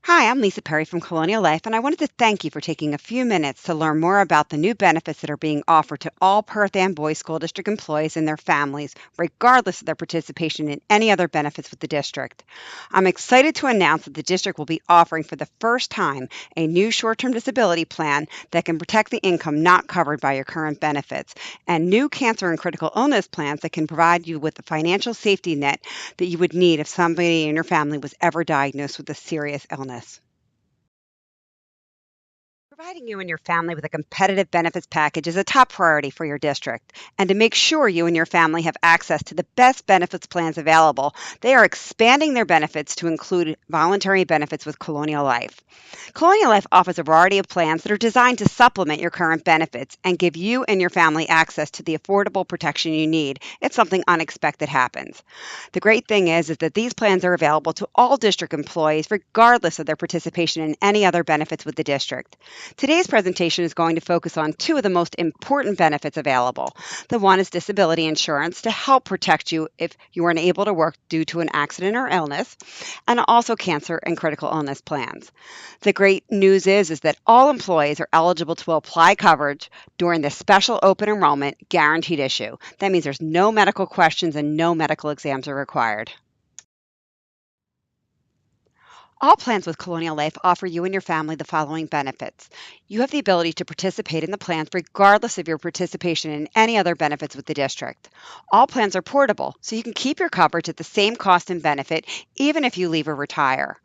Hi, I'm Lisa Perry from Colonial Life, and I wanted to thank you for taking a few minutes to learn more about the new benefits that are being offered to all Perth Amboy School District employees and their families, regardless of their participation in any other benefits with the district. I'm excited to announce that the district will be offering for the first time a new short-term disability plan that can protect the income not covered by your current benefits, and new cancer and critical illness plans that can provide you with the financial safety net that you would need if somebody in your family was ever diagnosed with a serious illness. Providing you and your family with a competitive benefits package is a top priority for your district. And to make sure you and your family have access to the best benefits plans available, they are expanding their benefits to include voluntary benefits with Colonial Life. Colonial Life offers a variety of plans that are designed to supplement your current benefits and give you and your family access to the affordable protection you need if something unexpected happens. The great thing is that these plans are available to all district employees regardless of their participation in any other benefits with the district. Today's presentation is going to focus on two of the most important benefits available. The one is disability insurance to help protect you if you are unable to work due to an accident or illness, and also cancer and critical illness plans. The great news is that all employees are eligible to apply coverage during the special open enrollment guaranteed issue. That means there's no medical questions and no medical exams are required. All plans with Colonial Life offer you and your family the following benefits. You have the ability to participate in the plans regardless of your participation in any other benefits with the district. All plans are portable, so you can keep your coverage at the same cost and benefit even if you leave or retire.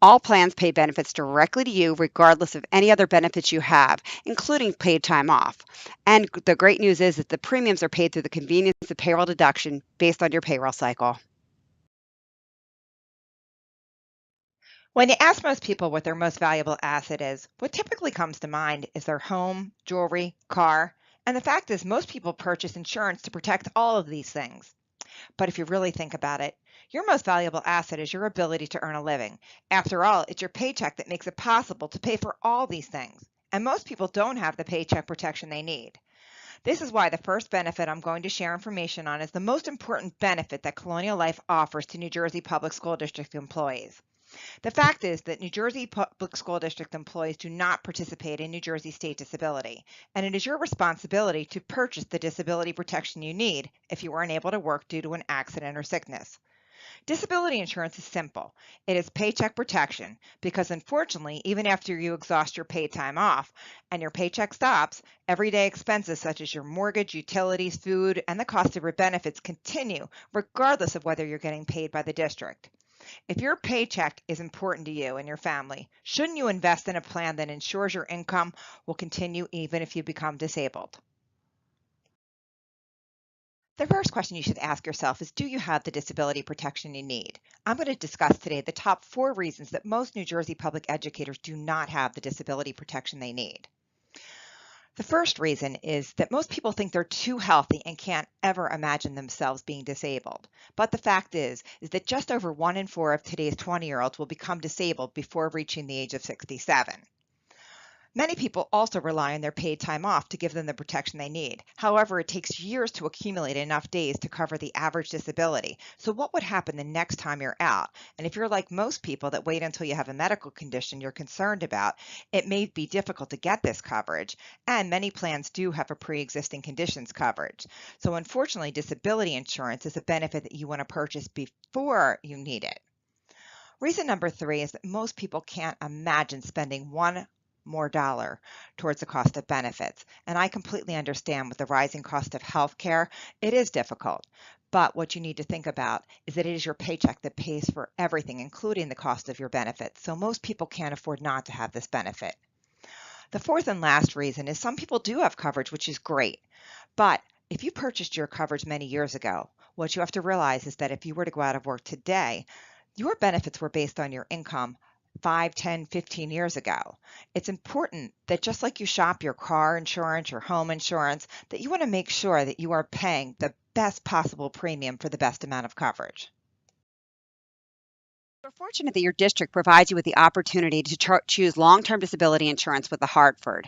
All plans pay benefits directly to you regardless of any other benefits you have, including paid time off. And the great news is that the premiums are paid through the convenience of payroll deduction based on your payroll cycle. When you ask most people what their most valuable asset is, what typically comes to mind is their home, jewelry, car, and the fact is most people purchase insurance to protect all of these things. But if you really think about it, your most valuable asset is your ability to earn a living. After all, it's your paycheck that makes it possible to pay for all these things. And most people don't have the paycheck protection they need. This is why the first benefit I'm going to share information on is the most important benefit that Colonial Life offers to New Jersey Public School District employees. The fact is that New Jersey Public School District employees do not participate in New Jersey state disability, and it is your responsibility to purchase the disability protection you need if you are unable to work due to an accident or sickness. Disability insurance is simple. It is paycheck protection because unfortunately, even after you exhaust your paid time off and your paycheck stops, everyday expenses such as your mortgage, utilities, food, and the cost of your benefits continue regardless of whether you're getting paid by the district. If your paycheck is important to you and your family, shouldn't you invest in a plan that ensures your income will continue even if you become disabled? The first question you should ask yourself is, do you have the disability protection you need? I'm going to discuss today the top 4 reasons that most New Jersey public educators do not have the disability protection they need. The first reason is that most people think they're too healthy and can't ever imagine themselves being disabled. But the fact is that just over 1 in 4 of today's 20-year-olds will become disabled before reaching the age of 67. Many people also rely on their paid time off to give them the protection they need. However, it takes years to accumulate enough days to cover the average disability. So what would happen the next time you're out? And if you're like most people that wait until you have a medical condition you're concerned about, it may be difficult to get this coverage. And many plans do have a pre-existing conditions coverage. So unfortunately, disability insurance is a benefit that you want to purchase before you need it. Reason number 3 is that most people can't imagine spending one more dollar towards the cost of benefits. And I completely understand with the rising cost of healthcare, it is difficult. But what you need to think about is that it is your paycheck that pays for everything, including the cost of your benefits. So most people can't afford not to have this benefit. The fourth and last reason is some people do have coverage, which is great. But if you purchased your coverage many years ago, what you have to realize is that if you were to go out of work today, your benefits were based on your income 5, 10, 15 years ago. It's important that just like you shop your car insurance, your home insurance, that you want to make sure that you are paying the best possible premium for the best amount of coverage. We're fortunate that your district provides you with the opportunity to choose long-term disability insurance with the Hartford.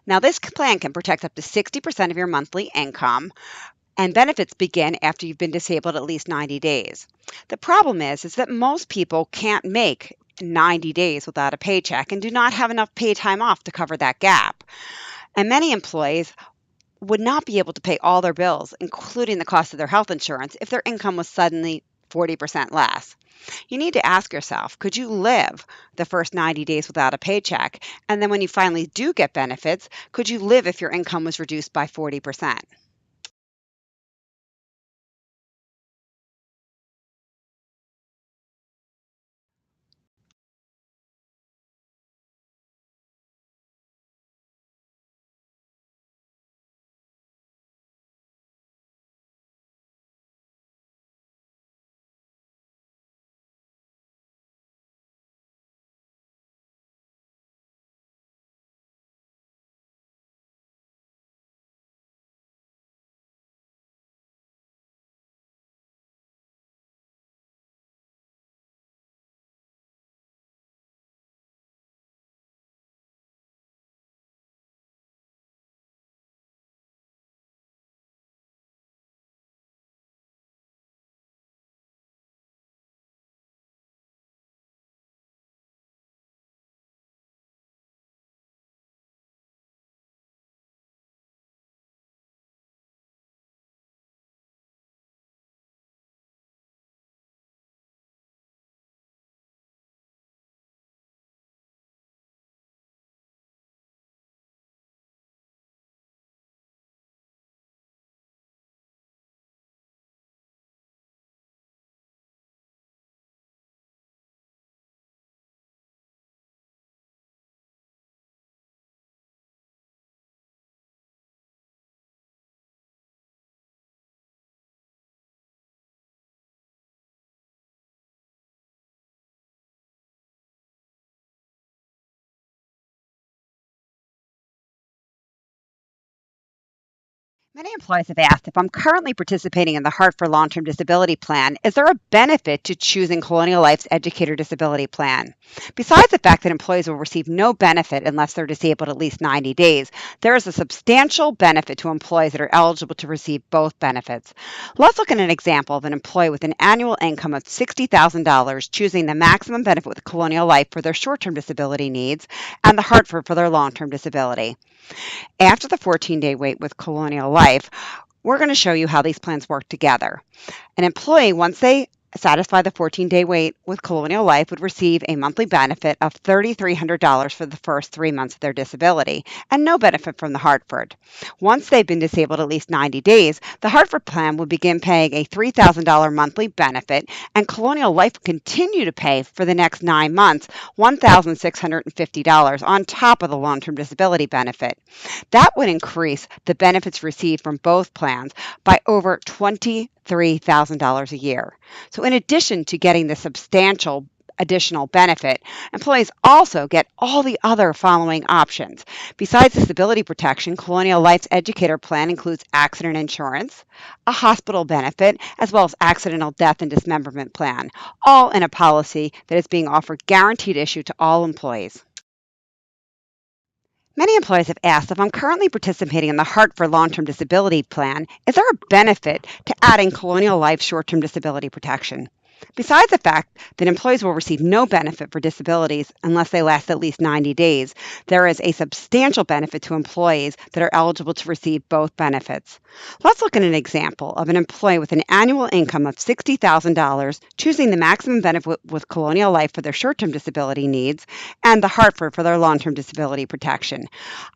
Now, this plan can protect up to 60% of your monthly income, and benefits begin after you've been disabled at least 90 days. The problem is that most people can't make 90 days without a paycheck and do not have enough paid time off to cover that gap. And many employees would not be able to pay all their bills, including the cost of their health insurance, if their income was suddenly 40% less. You need to ask yourself, could you live the first 90 days without a paycheck? And then when you finally do get benefits, could you live if your income was reduced by 40%? Many employees have asked if I'm currently participating in the Hartford Long-Term Disability Plan, is there a benefit to choosing Colonial Life's Educator Disability Plan? Besides the fact that employees will receive no benefit unless they're disabled at least 90 days, there is a substantial benefit to employees that are eligible to receive both benefits. Let's look at an example of an employee with an annual income of $60,000 choosing the maximum benefit with Colonial Life for their short-term disability needs and the Hartford for their long-term disability. After the 14-day wait with Colonial Life, we're going to show you how these plans work together. An employee, once they satisfy the 14-day wait with Colonial Life, would receive a monthly benefit of $3,300 for the first 3 months of their disability and no benefit from the Hartford. Once they've been disabled at least 90 days, the Hartford plan would begin paying a $3,000 monthly benefit, and Colonial Life would continue to pay for the next 9 months $1,650 on top of the long-term disability benefit. That would increase the benefits received from both plans by over $23,000 a year. So, in addition to getting the substantial additional benefit, employees also get all the other following options. Besides disability protection, Colonial Life's Educator Plan includes accident insurance, a hospital benefit, as well as accidental death and dismemberment plan, all in a policy that is being offered guaranteed issue to all employees. Many employees have asked if I'm currently participating in the Hartford Long-Term Disability Plan, is there a benefit to adding Colonial Life short-term disability protection? Besides the fact that employees will receive no benefit for disabilities unless they last at least 90 days, there is a substantial benefit to employees that are eligible to receive both benefits. Let's look at an example of an employee with an annual income of $60,000 choosing the maximum benefit with Colonial Life for their short-term disability needs and the Hartford for their long-term disability protection.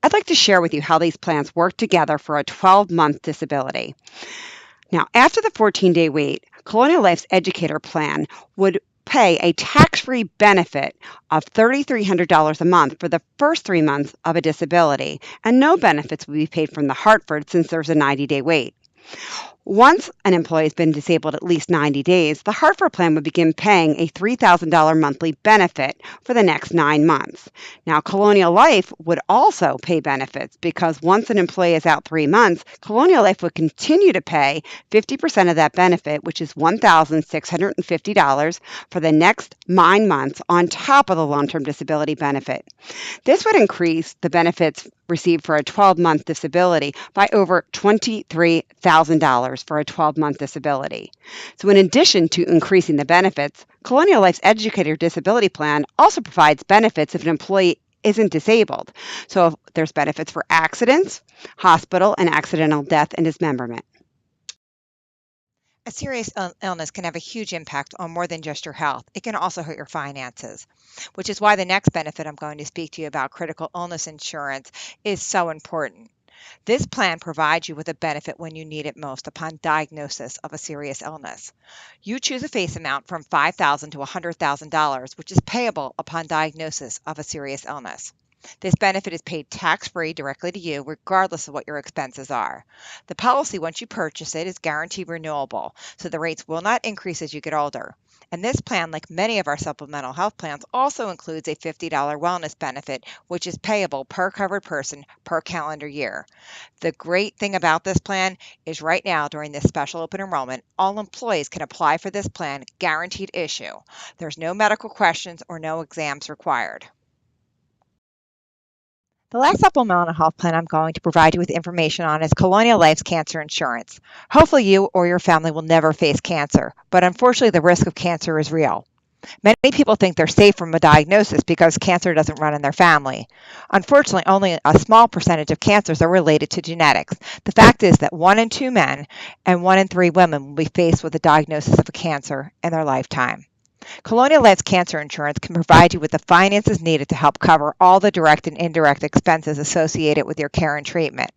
I'd like to share with you how these plans work together for a 12-month disability. Now, after the 14-day wait, Colonial Life's Educator Plan would pay a tax-free benefit of $3,300 a month for the first 3 months of a disability, and no benefits will be paid from the Hartford since there's a 90-day wait. Once an employee has been disabled at least 90 days, the Hartford plan would begin paying a $3,000 monthly benefit for the next 9 months. Now, Colonial Life would also pay benefits because once an employee is out 3 months, Colonial Life would continue to pay 50% of that benefit, which is $1,650 for the next 9 months on top of the long-term disability benefit. This would increase the benefits received for a 12-month disability by over $23,000 for a 12-month disability. So, in addition to increasing the benefits, Colonial Life's Educator Disability Plan also provides benefits if an employee isn't disabled. So, if there's benefits for accidents, hospital, and accidental death and dismemberment. A serious illness can have a huge impact on more than just your health. It can also hurt your finances, which is why the next benefit I'm going to speak to you about, critical illness insurance, is so important. This plan provides you with a benefit when you need it most upon diagnosis of a serious illness. You choose a face amount from $5,000 to $100,000, which is payable upon diagnosis of a serious illness. This benefit is paid tax-free directly to you, regardless of what your expenses are. The policy, once you purchase it, is guaranteed renewable, so the rates will not increase as you get older. And this plan, like many of our supplemental health plans, also includes a $50 wellness benefit, which is payable per covered person per calendar year. The great thing about this plan is right now, during this special open enrollment, all employees can apply for this plan, guaranteed issue. There's no medical questions or no exams required. The last supplemental health plan I'm going to provide you with information on is Colonial Life's cancer insurance. Hopefully you or your family will never face cancer, but unfortunately the risk of cancer is real. Many people think they're safe from a diagnosis because cancer doesn't run in their family. Unfortunately, only a small percentage of cancers are related to genetics. The fact is that 1 in 2 men and 1 in 3 women will be faced with a diagnosis of a cancer in their lifetime. Colonial Life's cancer insurance can provide you with the finances needed to help cover all the direct and indirect expenses associated with your care and treatment.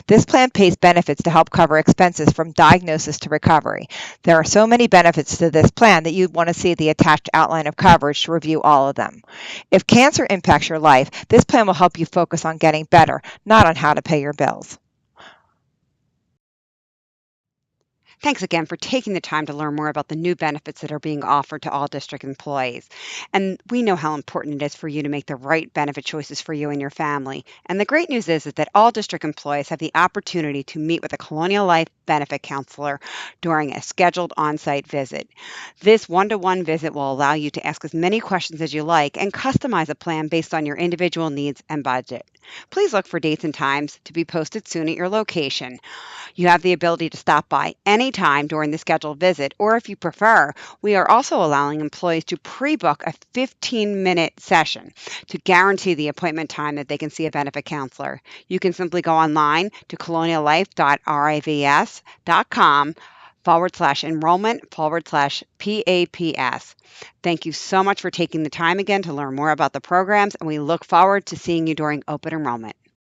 This plan pays benefits to help cover expenses from diagnosis to recovery. There are so many benefits to this plan that you'd want to see the attached outline of coverage to review all of them. If cancer impacts your life, this plan will help you focus on getting better, not on how to pay your bills. Thanks again for taking the time to learn more about the new benefits that are being offered to all district employees. And we know how important it is for you to make the right benefit choices for you and your family. And the great news is that all district employees have the opportunity to meet with a Colonial Life benefit counselor during a scheduled on-site visit. This one-to-one visit will allow you to ask as many questions as you like and customize a plan based on your individual needs and budget. Please look for dates and times to be posted soon at your location. You have the ability to stop by anytime during the scheduled visit, or if you prefer, we are also allowing employees to pre-book a 15-minute session to guarantee the appointment time that they can see a benefit counselor. You can simply go online to coloniallife.rivs.com/enrollment/PAPS. Thank you so much for taking the time again to learn more about the programs, and we look forward to seeing you during open enrollment.